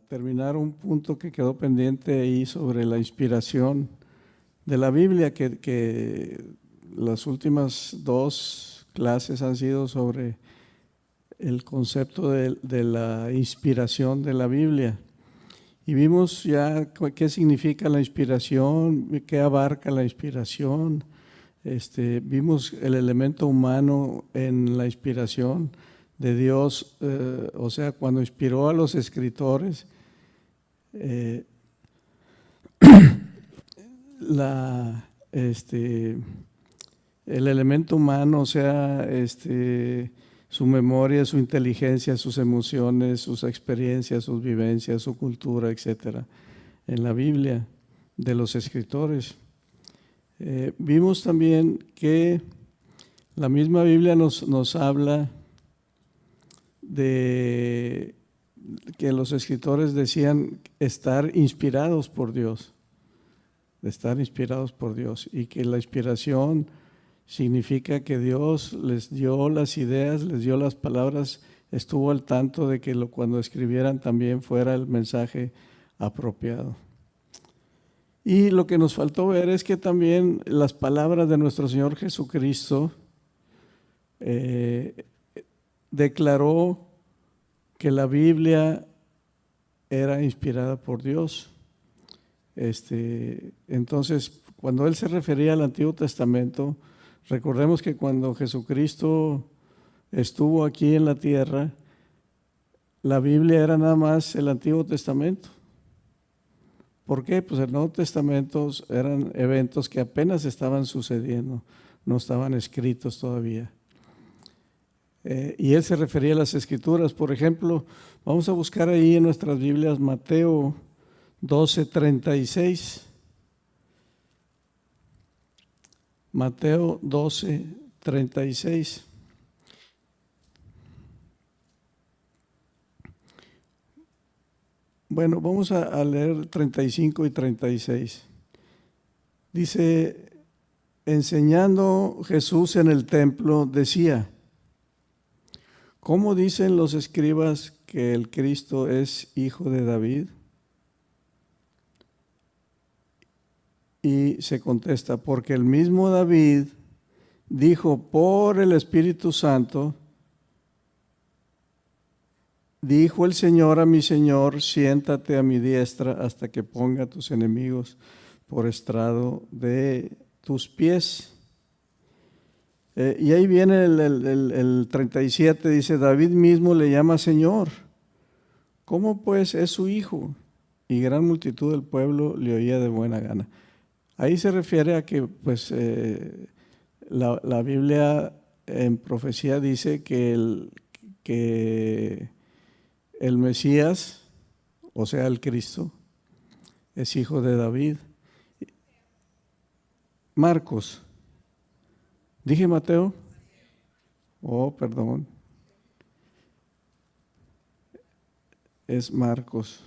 terminar un punto que quedó pendiente ahí sobre la inspiración de la Biblia, que las últimas dos clases han sido sobre el concepto de la inspiración de la Biblia. Y vimos ya qué significa la inspiración, qué abarca la inspiración. Vimos el elemento humano en la inspiración de Dios, o sea, cuando inspiró a los escritores, el elemento humano, o sea, su memoria, su inteligencia, sus emociones, sus experiencias, sus vivencias, su cultura, etcétera, en la Biblia de los escritores. Vimos también que la misma Biblia nos habla de que los escritores decían estar inspirados por Dios, de estar inspirados por Dios, y que la inspiración significa que Dios les dio las ideas, les dio las palabras, estuvo al tanto de que cuando escribieran también fuera el mensaje apropiado. Y lo que nos faltó ver es que también las palabras de nuestro Señor Jesucristo declaró que la Biblia era inspirada por Dios. Entonces, cuando Él se refería al Antiguo Testamento, recordemos que cuando Jesucristo estuvo aquí en la tierra, la Biblia era nada más el Antiguo Testamento. ¿Por qué? Pues el Nuevo Testamento eran eventos que apenas estaban sucediendo, no estaban escritos todavía. Y Él se refería a las Escrituras. Por ejemplo, vamos a buscar ahí en nuestras Biblias Mateo 12:36. Mateo 12:36. Bueno, vamos a leer 35 y 36. Dice, enseñando Jesús en el templo, decía, ¿cómo dicen los escribas que el Cristo es hijo de David? Y se contesta, porque el mismo David dijo por el Espíritu Santo, dijo el Señor a mi Señor, siéntate a mi diestra hasta que ponga a tus enemigos por estrado de tus pies. Y ahí viene el 37, dice, David mismo le llama Señor. ¿Cómo pues es su hijo? Y gran multitud del pueblo le oía de buena gana. Ahí se refiere a que pues, la Biblia en profecía dice que el Mesías, o sea, el Cristo, es hijo de David. Marcos. ¿Dije Mateo? Oh, perdón. Es Marcos.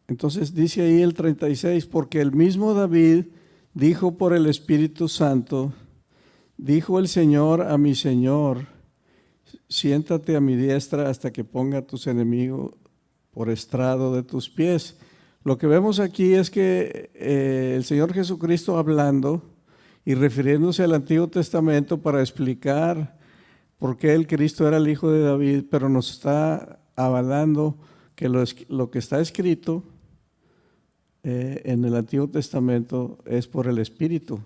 Entonces dice ahí el 36, porque el mismo David dijo por el Espíritu Santo, dijo el Señor a mi Señor, siéntate a mi diestra hasta que ponga a tus enemigos por estrado de tus pies. Lo que vemos aquí es que el Señor Jesucristo hablando y refiriéndose al Antiguo Testamento para explicar por qué el Cristo era el hijo de David, pero nos está avalando que lo que está escrito en el Antiguo Testamento es por el Espíritu,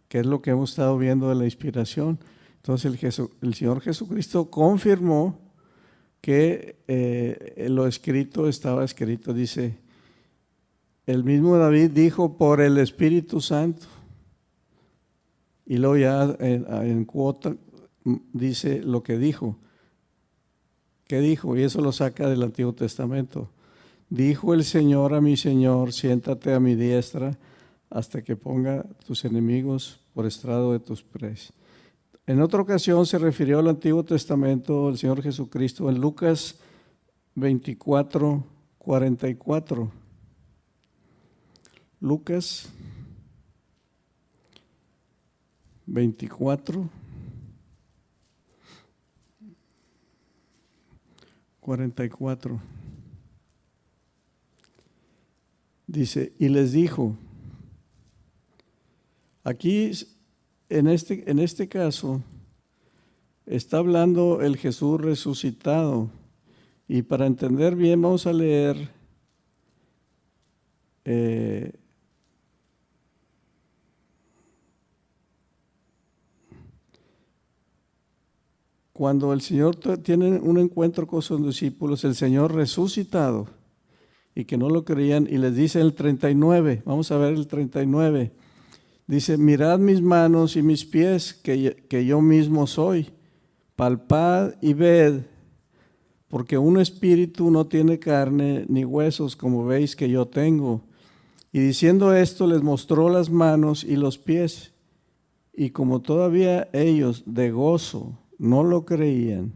que es lo que hemos estado viendo de la inspiración. Entonces el Señor Jesucristo confirmó que lo escrito estaba escrito, dice, el mismo David dijo por el Espíritu Santo, y luego ya en cuota dice lo que dijo. ¿Qué dijo? Y eso lo saca del Antiguo Testamento. Dijo el Señor a mi Señor, siéntate a mi diestra hasta que ponga tus enemigos por estrado de tus pies. En otra ocasión se refirió al Antiguo Testamento el Señor Jesucristo en Lucas 24:44. Lucas 24. 44. Dice, y les dijo, aquí en este caso está hablando el Jesús resucitado, y para entender bien vamos a leer cuando el Señor tiene un encuentro con sus discípulos, el Señor resucitado, y que no lo creían, y les dice el 39, vamos a ver el 39, dice, mirad mis manos y mis pies, que yo mismo soy, palpad y ved, porque un espíritu no tiene carne ni huesos, como veis que yo tengo. Y diciendo esto, les mostró las manos y los pies, y como todavía ellos de gozo no lo creían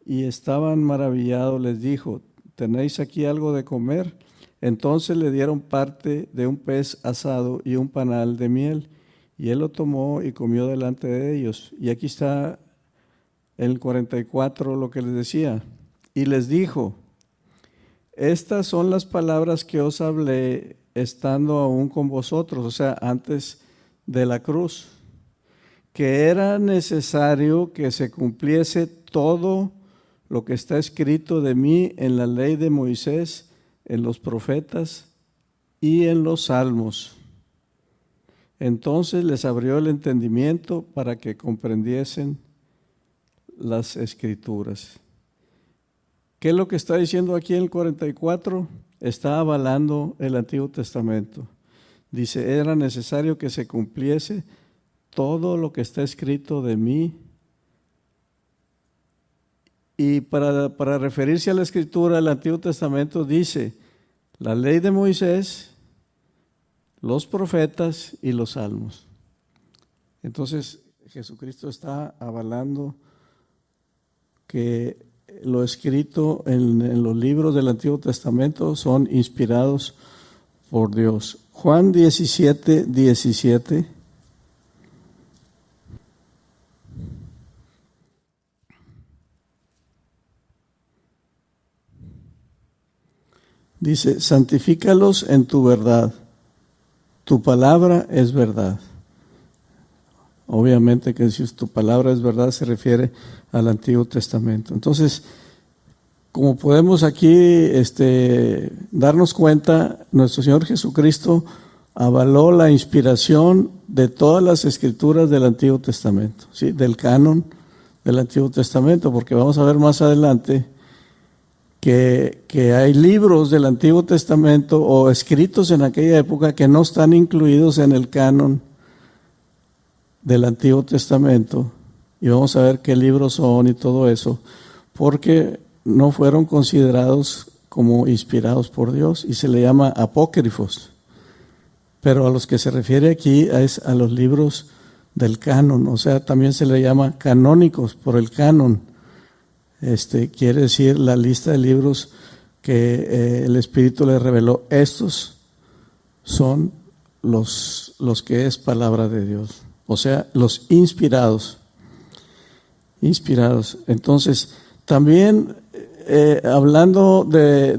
y estaban maravillados, les dijo, ¿tenéis aquí algo de comer? Entonces le dieron parte de un pez asado y un panal de miel, y él lo tomó y comió delante de ellos. Y aquí está en el 44 lo que les decía. Y les dijo, estas son las palabras que os hablé estando aún con vosotros, o sea, antes de la cruz, que era necesario que se cumpliese todo lo que está escrito de mí en la ley de Moisés, en los profetas y en los salmos. Entonces les abrió el entendimiento para que comprendiesen las escrituras. ¿Qué es lo que está diciendo aquí en el 44? Está avalando el Antiguo Testamento. Dice, era necesario que se cumpliese todo lo que está escrito de mí. Y para referirse a la Escritura, el Antiguo Testamento dice la ley de Moisés, los profetas y los salmos. Entonces, Jesucristo está avalando que lo escrito en los libros del Antiguo Testamento son inspirados por Dios. Juan 17, 17. Dice, santifícalos en tu verdad, tu palabra es verdad. Obviamente que si tu palabra es verdad se refiere al Antiguo Testamento. Entonces, como podemos aquí darnos cuenta, nuestro Señor Jesucristo avaló la inspiración de todas las escrituras del Antiguo Testamento, ¿sí? Del canon del Antiguo Testamento, porque vamos a ver más adelante que hay libros del Antiguo Testamento o escritos en aquella época que no están incluidos en el canon del Antiguo Testamento, y vamos a ver qué libros son y todo eso, porque no fueron considerados como inspirados por Dios y se le llama apócrifos. Pero a los que se refiere aquí es a los libros del canon, o sea, también se le llama canónicos por el canon. Quiere decir la lista de libros que el Espíritu le reveló. Estos son los que es palabra de Dios, o sea, los inspirados. Entonces, también hablando de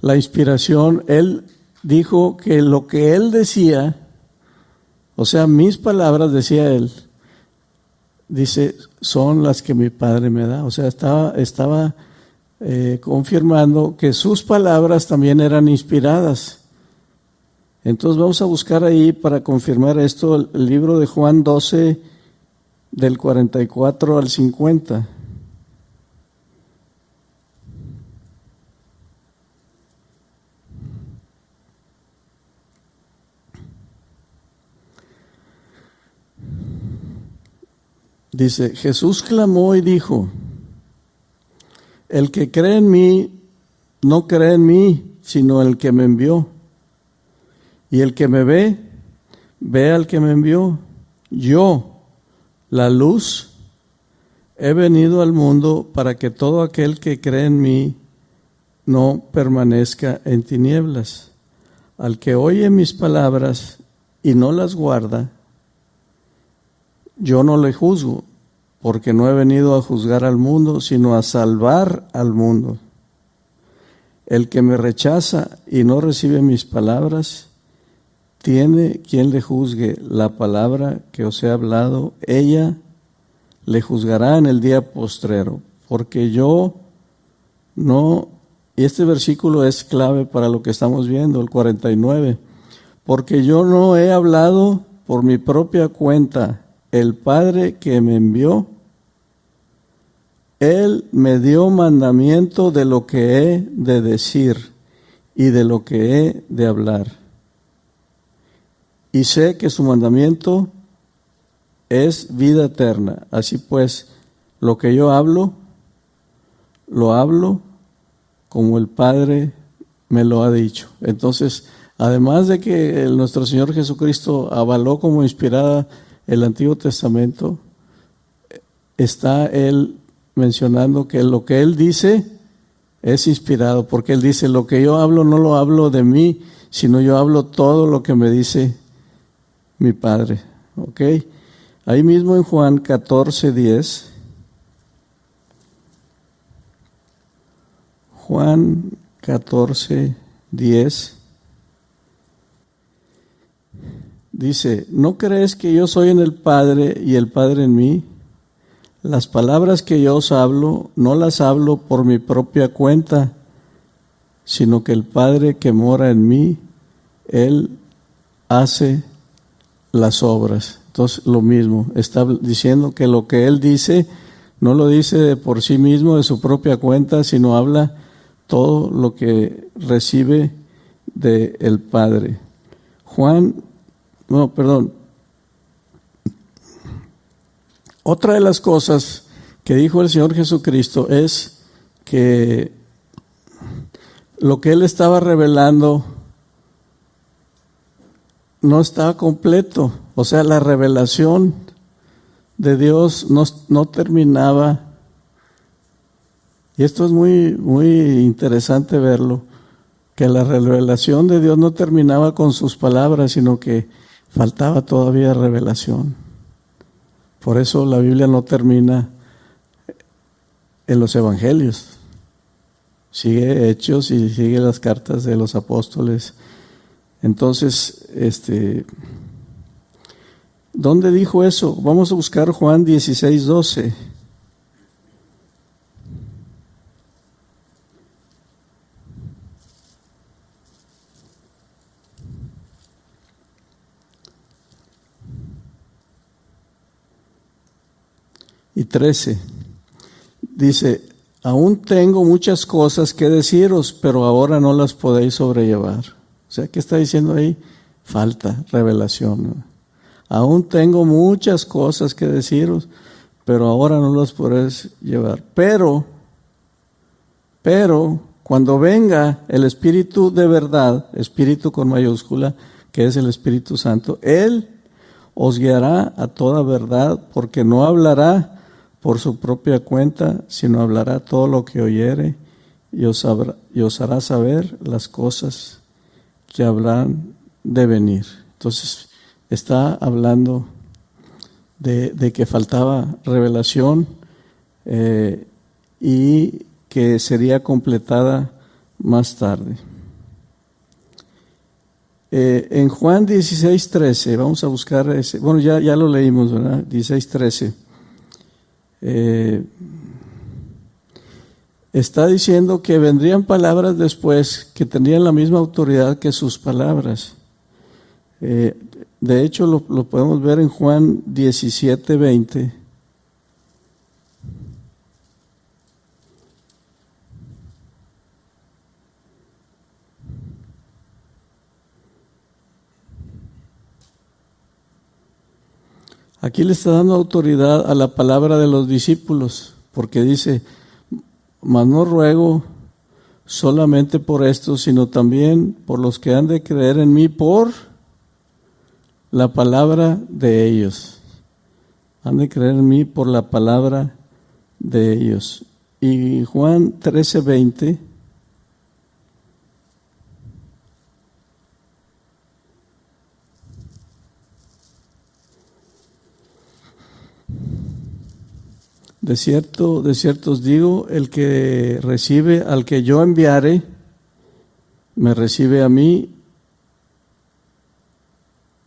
la inspiración, él dijo que lo que él decía, o sea, mis palabras, decía él, dice, son las que mi Padre me da. O sea, estaba confirmando que sus palabras también eran inspiradas. Entonces vamos a buscar ahí para confirmar esto el libro de Juan 12, del 44 al 50. Dice, Jesús clamó y dijo, el que cree en mí, no cree en mí, sino el que me envió. Y el que me ve, ve al que me envió. Yo, la luz, he venido al mundo para que todo aquel que cree en mí no permanezca en tinieblas. Al que oye mis palabras y no las guarda, yo no le juzgo, porque no he venido a juzgar al mundo, sino a salvar al mundo. El que me rechaza y no recibe mis palabras, tiene quien le juzgue. La palabra que os he hablado, ella le juzgará en el día postrero, porque yo no, y este versículo es clave para lo que estamos viendo, el 49, porque yo no he hablado por mi propia cuenta. El Padre que me envió, Él me dio mandamiento de lo que he de decir y de lo que he de hablar. Y sé que su mandamiento es vida eterna. Así pues, lo que yo hablo, lo hablo como el Padre me lo ha dicho. Entonces, además de que nuestro Señor Jesucristo avaló como inspirada el Antiguo Testamento, está Él mencionando que lo que Él dice es inspirado, porque Él dice, lo que yo hablo no lo hablo de mí, sino yo hablo todo lo que me dice mi Padre. ¿Ok? Ahí mismo en Juan 14:10, Juan 14:10, dice, ¿no crees que yo soy en el Padre y el Padre en mí? Las palabras que yo os hablo, no las hablo por mi propia cuenta, sino que el Padre que mora en mí, Él hace las obras. Entonces, lo mismo, está diciendo que lo que Él dice, no lo dice por sí mismo, de su propia cuenta, sino habla todo lo que recibe del Padre. Otra de las cosas que dijo el Señor Jesucristo es que lo que Él estaba revelando no estaba completo. O sea, la revelación de Dios no terminaba. Y esto es muy, muy interesante verlo, que la revelación de Dios no terminaba con sus palabras, sino que faltaba todavía revelación. Por eso la Biblia no termina en los evangelios. Sigue Hechos y sigue las cartas de los apóstoles. Entonces, ¿dónde dijo eso? Vamos a buscar Juan 16:12. Y 13. Dice, aún tengo muchas cosas que deciros, pero ahora no las podéis sobrellevar. O sea, ¿qué está diciendo ahí? Falta revelación, ¿no? Aún tengo muchas cosas que deciros, pero ahora no las podéis llevar. Pero, cuando venga el Espíritu de verdad, Espíritu con mayúscula, que es el Espíritu Santo, Él os guiará a toda verdad, porque no hablará por su propia cuenta, sino hablará todo lo que oyere y os hará saber las cosas que habrán de venir. Entonces, está hablando de que faltaba revelación y que sería completada más tarde. En Juan 16:13, vamos a buscar ese, bueno, ya lo leímos, ¿verdad? 16:13. Está diciendo que vendrían palabras después que tendrían la misma autoridad que sus palabras. De hecho, lo podemos ver en Juan 17:20. Aquí le está dando autoridad a la palabra de los discípulos, porque dice, mas no ruego solamente por estos, sino también por los que han de creer en mí por la palabra de ellos. Han de creer en mí por la palabra de ellos. Y Juan 13:20. De cierto os digo, el que recibe al que yo enviare, me recibe a mí,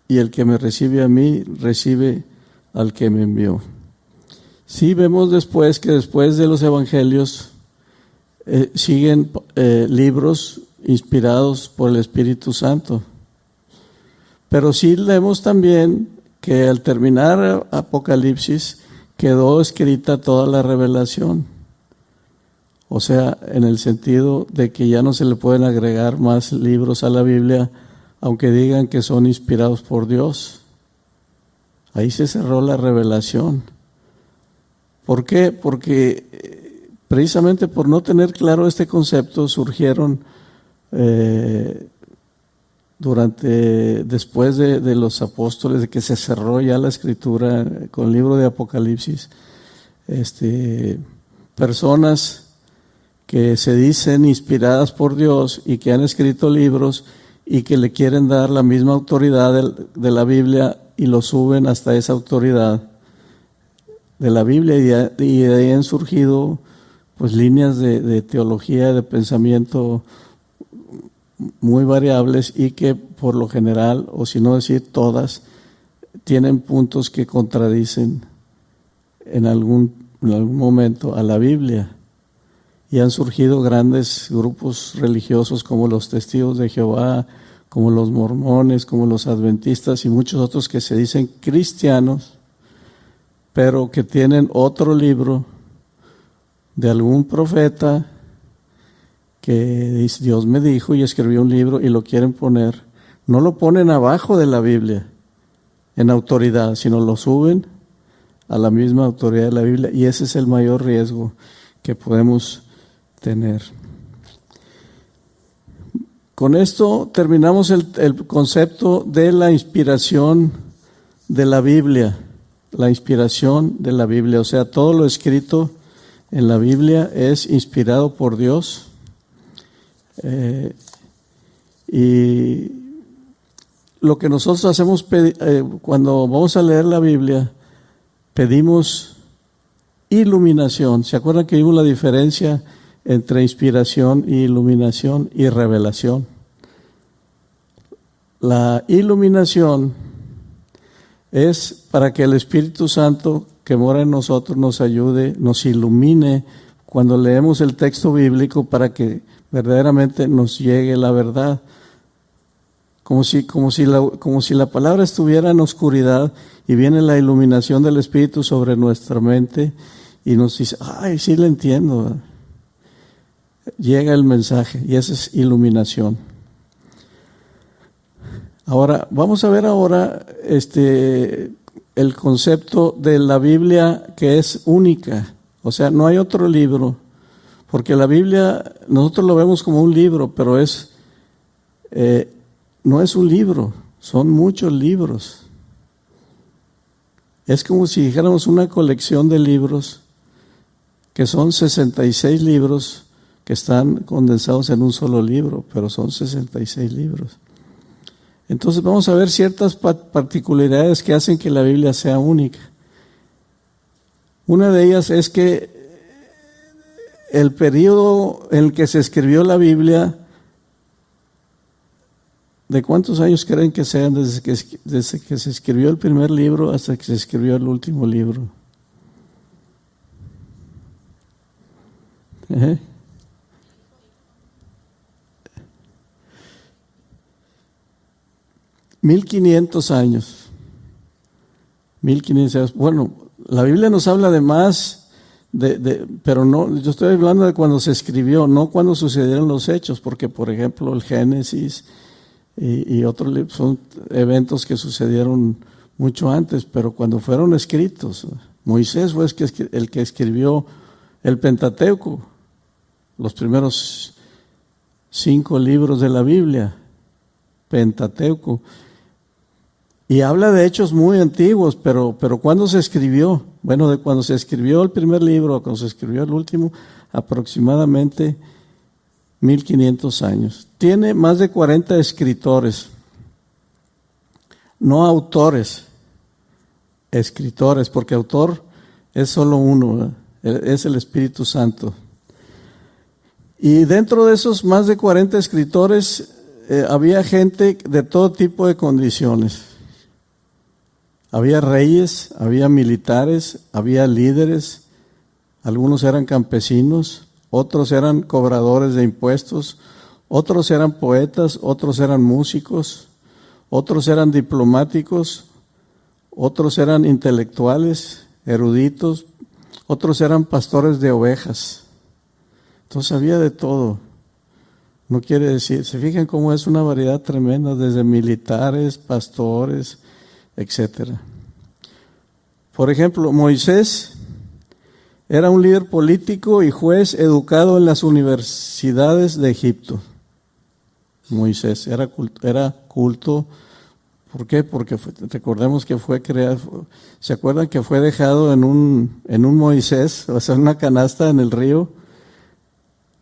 y el que me recibe a mí, recibe al que me envió. Sí vemos después que después de los evangelios siguen libros inspirados por el Espíritu Santo. Pero sí leemos también que al terminar Apocalipsis quedó escrita toda la revelación. O sea, en el sentido de que ya no se le pueden agregar más libros a la Biblia, aunque digan que son inspirados por Dios. Ahí se cerró la revelación. ¿Por qué? Porque precisamente por no tener claro este concepto surgieron después de los apóstoles, de que se cerró ya la escritura con el libro de Apocalipsis, personas que se dicen inspiradas por Dios y que han escrito libros y que le quieren dar la misma autoridad de la Biblia y lo suben hasta esa autoridad de la Biblia, y de ahí han surgido pues líneas de teología, de pensamiento muy variables, y que por lo general, o si no decir todas, tienen puntos que contradicen en algún momento a la Biblia. Y han surgido grandes grupos religiosos como los Testigos de Jehová, como los mormones, como los adventistas y muchos otros que se dicen cristianos, pero que tienen otro libro de algún profeta que dice, Dios me dijo, y escribió un libro, y lo quieren poner. No lo ponen abajo de la Biblia en autoridad, sino lo suben a la misma autoridad de la Biblia, y ese es el mayor riesgo que podemos tener. Con esto terminamos el concepto de la inspiración de la Biblia. La inspiración de la Biblia, o sea, todo lo escrito en la Biblia es inspirado por Dios. Y lo que nosotros hacemos cuando vamos a leer la Biblia, pedimos iluminación. ¿Se acuerdan que vimos la diferencia entre inspiración y iluminación y revelación? La iluminación es para que el Espíritu Santo que mora en nosotros nos ayude, nos ilumine cuando leemos el texto bíblico, para que verdaderamente nos llegue la verdad. Como si la palabra estuviera en oscuridad y viene la iluminación del Espíritu sobre nuestra mente y nos dice, ay, sí lo entiendo. Llega el mensaje, y esa es iluminación. Ahora, vamos a ver el concepto de la Biblia, que es única. O sea, no hay otro libro, porque la Biblia nosotros lo vemos como un libro, pero no es un libro, son muchos libros. Es como si dijéramos una colección de libros, que son 66 libros que están condensados en un solo libro, pero son 66 libros. Entonces vamos a ver ciertas particularidades que hacen que la Biblia sea única. Una de ellas es que el periodo en el que se escribió la Biblia, ¿de cuántos años creen que sean desde que se escribió el primer libro hasta que se escribió el último libro? 1500 años. 1500 años. Bueno, la Biblia nos habla de más, pero no, yo estoy hablando de cuando se escribió, no cuando sucedieron los hechos, porque por ejemplo el Génesis y otros libros son eventos que sucedieron mucho antes, pero cuando fueron escritos. Moisés fue el que escribió el Pentateuco, los primeros 5 libros de la Biblia, Pentateuco. Y habla de hechos muy antiguos, pero ¿cuándo se escribió? Bueno, de cuando se escribió el primer libro a cuando se escribió el último, aproximadamente 1500 años. Tiene más de 40 escritores, no autores, escritores, porque autor es solo uno, ¿verdad? es el Espíritu Santo. Y dentro de esos más de 40 escritores había gente de todo tipo de condiciones. Había reyes, había militares, había líderes, algunos eran campesinos, otros eran cobradores de impuestos, otros eran poetas, otros eran músicos, otros eran diplomáticos, otros eran intelectuales, eruditos, otros eran pastores de ovejas. Entonces había de todo. No quiere decir, se fijan cómo es una variedad tremenda, desde militares, pastores, etcétera. Por ejemplo, Moisés era un líder político y juez educado en las universidades de Egipto. Moisés era culto. ¿Por qué? Porque recordemos que fue creado, ¿se acuerdan que fue dejado en un Moisés, o sea, en una canasta en el río?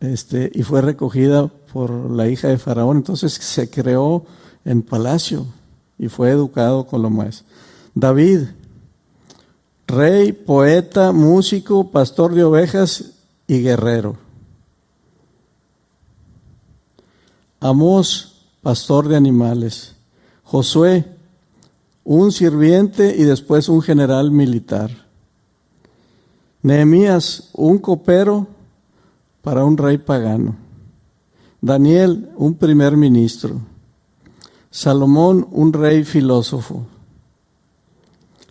Y fue recogida por la hija de Faraón. Entonces se creó en palacio y fue educado con lo más. David, rey, poeta, músico, pastor de ovejas y guerrero. Amós, pastor de animales. Josué, un sirviente y después un general militar. Nehemías, un copero para un rey pagano. Daniel, un primer ministro. Salomón, un rey filósofo.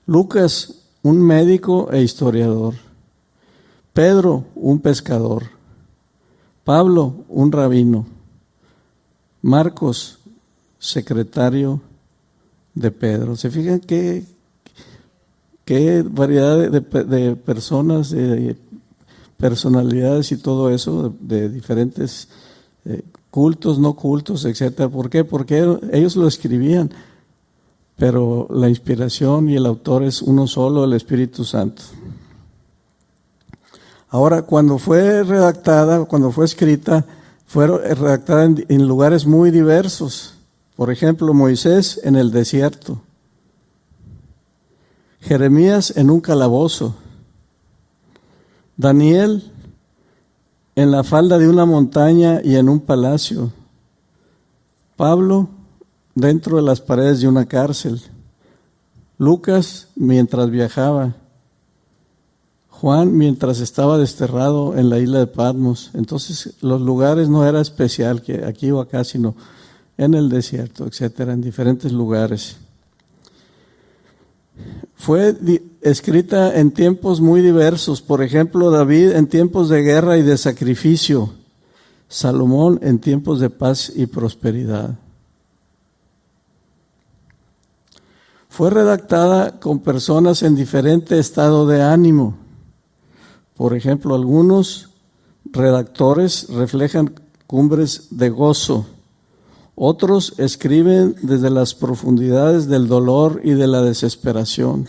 Lucas, un médico e historiador. Pedro, un pescador. Pablo, un rabino. Marcos, secretario de Pedro. ¿Se fijan qué variedad de personas, de personalidades y todo eso, de diferentes cultos, no cultos, etcétera? ¿Por qué? Porque ellos lo escribían, pero la inspiración y el autor es uno solo, el Espíritu Santo. Ahora, cuando fue redactada, cuando fue escrita, fue redactada en lugares muy diversos. Por ejemplo, Moisés en el desierto, Jeremías en un calabozo, Daniel en la falda de una montaña y en un palacio, Pablo dentro de las paredes de una cárcel, Lucas mientras viajaba, Juan mientras estaba desterrado en la isla de Patmos. Entonces los lugares no era especial que aquí o acá, sino en el desierto, etcétera, en diferentes lugares. Fue escrita en tiempos muy diversos. Por ejemplo, David en tiempos de guerra y de sacrificio, Salomón en tiempos de paz y prosperidad. Fue redactada con personas en diferente estado de ánimo. Por ejemplo, algunos redactores reflejan cumbres de gozo. Otros escriben desde las profundidades del dolor y de la desesperación.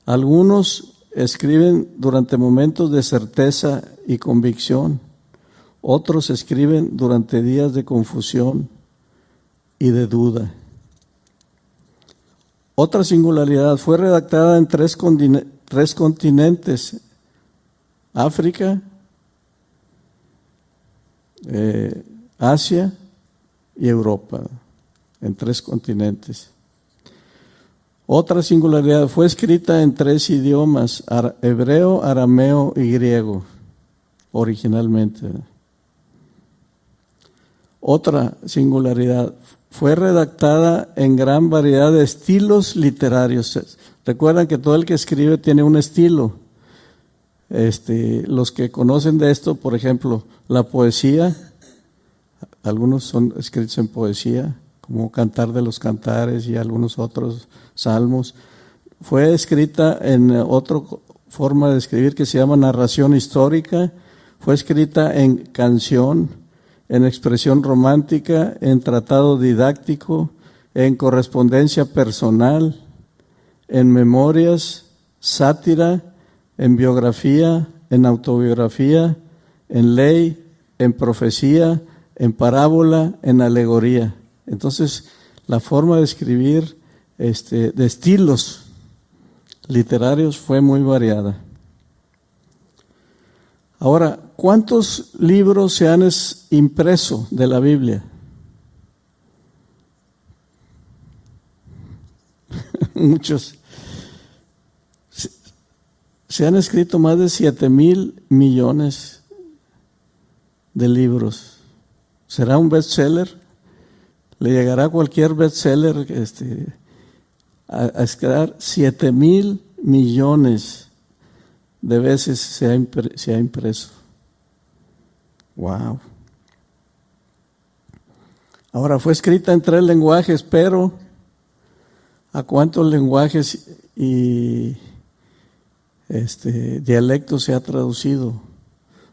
Algunos escriben durante momentos de certeza y convicción. Otros escriben durante días de confusión y de duda. Otra singularidad, fue redactada en tres continentes: África, Asia y Europa, en 3 continentes. Otra singularidad, fue escrita en 3 idiomas: hebreo, arameo y griego, originalmente. Otra singularidad, fue redactada en gran variedad de estilos literarios. Recuerdan que todo el que escribe tiene un estilo. Los que conocen de esto, por ejemplo, la poesía, algunos son escritos en poesía, como Cantar de los Cantares y algunos otros salmos. Fue escrita en otra forma de escribir que se llama narración histórica. Fue escrita en canción, en expresión romántica, en tratado didáctico, en correspondencia personal, en memorias, sátira, en biografía, en autobiografía, en ley, en profecía, en parábola, en alegoría. Entonces, la forma de escribir de estilos literarios fue muy variada. Ahora, ¿cuántos libros se han impreso de la Biblia? Muchos. Se han escrito más de 7,000 millones de libros. ¿Será un bestseller? ¿Le llegará a cualquier bestseller a escribir? 7,000 millones de veces se ha impreso. Wow. Ahora, fue escrita en 3 lenguajes, pero ¿a cuántos lenguajes y dialectos se ha traducido?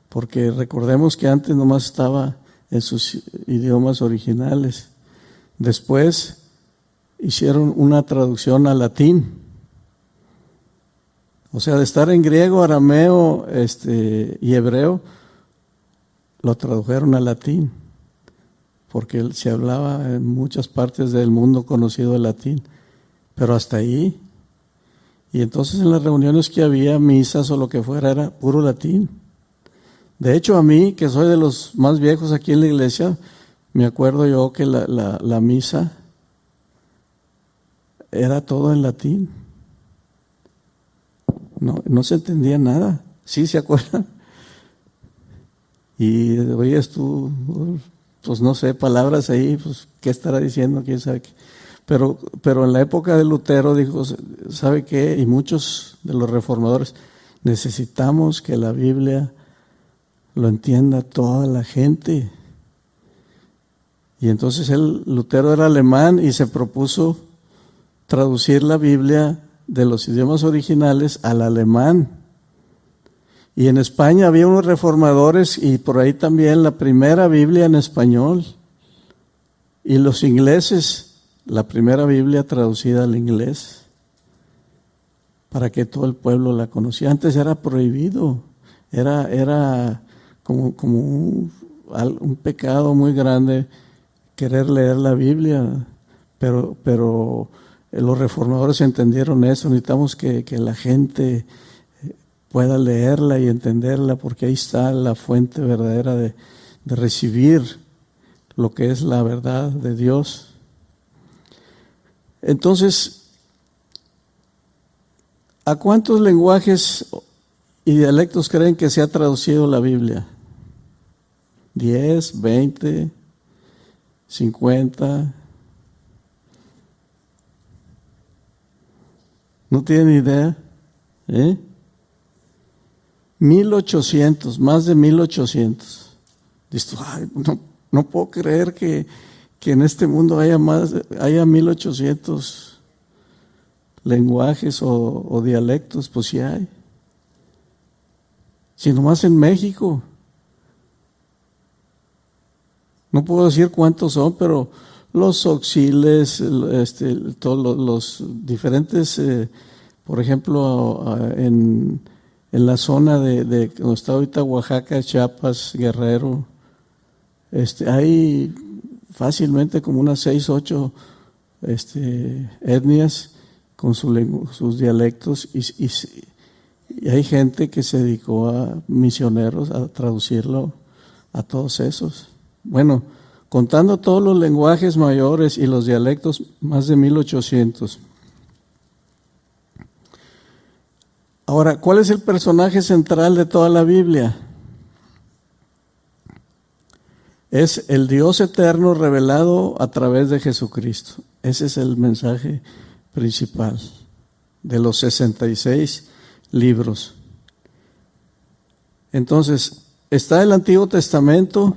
Porque recordemos que antes nomás estaba en sus idiomas originales. Después hicieron una traducción al latín. O sea, de estar en griego, arameo y hebreo, lo tradujeron al latín, porque se hablaba en muchas partes del mundo conocido el latín, pero hasta ahí. Y entonces en las reuniones que había, misas o lo que fuera, era puro latín. De hecho, a mí, que soy de los más viejos aquí en la iglesia, me acuerdo yo que la misa era todo en latín. No se entendía nada. ¿Sí se acuerdan? Y oías tú, pues no sé, palabras ahí, pues qué estará diciendo, quién sabe qué. Pero en la época de Lutero dijo, ¿sabe qué? Y muchos de los reformadores, necesitamos que la Biblia lo entienda toda la gente. Y entonces Lutero era alemán y se propuso traducir la Biblia de los idiomas originales al alemán. Y en España había unos reformadores y por ahí también la primera Biblia en español. Y los ingleses, la primera Biblia traducida al inglés, para que todo el pueblo la conociera. Antes era prohibido, era como un pecado muy grande querer leer la Biblia, pero los reformadores entendieron eso. Necesitamos que la gente pueda leerla y entenderla, porque ahí está la fuente verdadera de recibir lo que es la verdad de Dios. Entonces, ¿a cuántos lenguajes y dialectos creen que se ha traducido la Biblia? ¿10, 20, 50? ¿No tienen idea? 1,800, más de 1,800. Dices, no puedo creer que en este mundo haya 1,800 lenguajes o dialectos. Pues sí hay. Si nomás en México. No puedo decir cuántos son, pero los auxiles, todos los diferentes, por ejemplo, en la zona de donde está ahorita Oaxaca, Chiapas, Guerrero, hay fácilmente como unas 6, 8 etnias con sus dialectos y hay gente que se dedicó a misioneros a traducirlo a todos esos. Bueno, contando todos los lenguajes mayores y los dialectos, más de 1,800. Ahora, ¿cuál es el personaje central de toda la Biblia? Es el Dios eterno revelado a través de Jesucristo. Ese es el mensaje principal de los 66 libros. Entonces, está el Antiguo Testamento.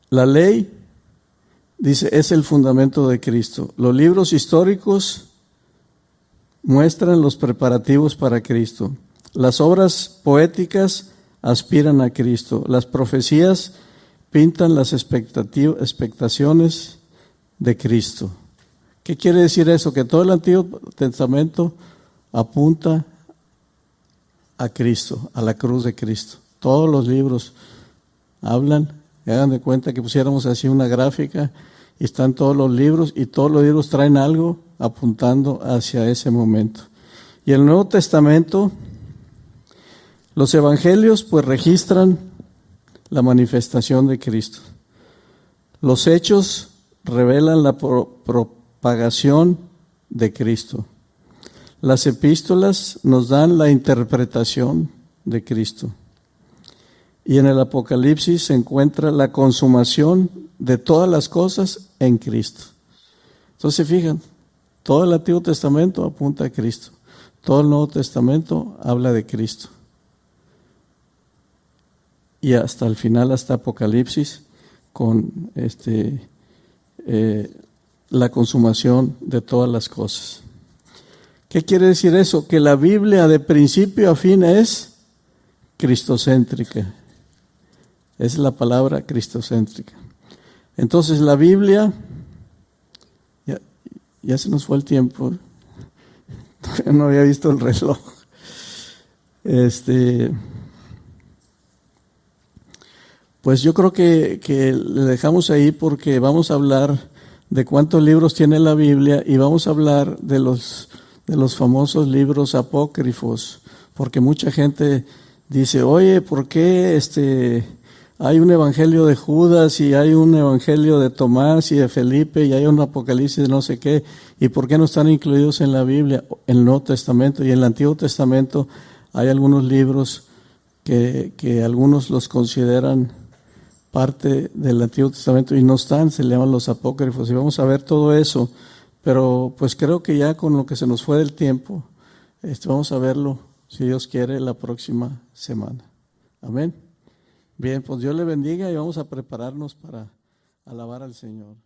La ley, dice, es el fundamento de Cristo. Los libros históricos muestran los preparativos para Cristo. Las obras poéticas aspiran a Cristo. Las profecías pintan las expectaciones de Cristo. ¿Qué quiere decir eso? Que todo el Antiguo Testamento apunta a Cristo, a la cruz de Cristo. Todos los libros hablan. Hagan de cuenta que pusiéramos así una gráfica y están todos los libros y todos los libros traen algo apuntando hacia ese momento. Y el Nuevo Testamento Los evangelios pues registran la manifestación de Cristo. Los hechos revelan la propagación de Cristo. Las epístolas nos dan la interpretación de Cristo. Y en el Apocalipsis se encuentra la consumación de todas las cosas en Cristo. Entonces, fijan, todo el Antiguo Testamento apunta a Cristo. Todo el Nuevo Testamento habla de Cristo. Y hasta el final, hasta Apocalipsis, con la consumación de todas las cosas. ¿Qué quiere decir eso? Que la Biblia de principio a fin es cristocéntrica. Es la palabra cristocéntrica. Entonces la Biblia, ya se nos fue el tiempo, no había visto el reloj. Pues yo creo que le dejamos ahí porque vamos a hablar de cuántos libros tiene la Biblia y vamos a hablar de los famosos libros apócrifos, porque mucha gente dice, oye, ¿por qué hay un evangelio de Judas y hay un evangelio de Tomás y de Felipe y hay un Apocalipsis de no sé qué? ¿Y por qué no están incluidos en la Biblia, en el Nuevo Testamento? Y en el Antiguo Testamento hay algunos libros que algunos los consideran parte del Antiguo Testamento y no están, se llaman los apócrifos, y vamos a ver todo eso, pero pues creo que ya con lo que se nos fue del tiempo, vamos a verlo, si Dios quiere, la próxima semana. Amén. Bien, pues Dios le bendiga y vamos a prepararnos para alabar al Señor.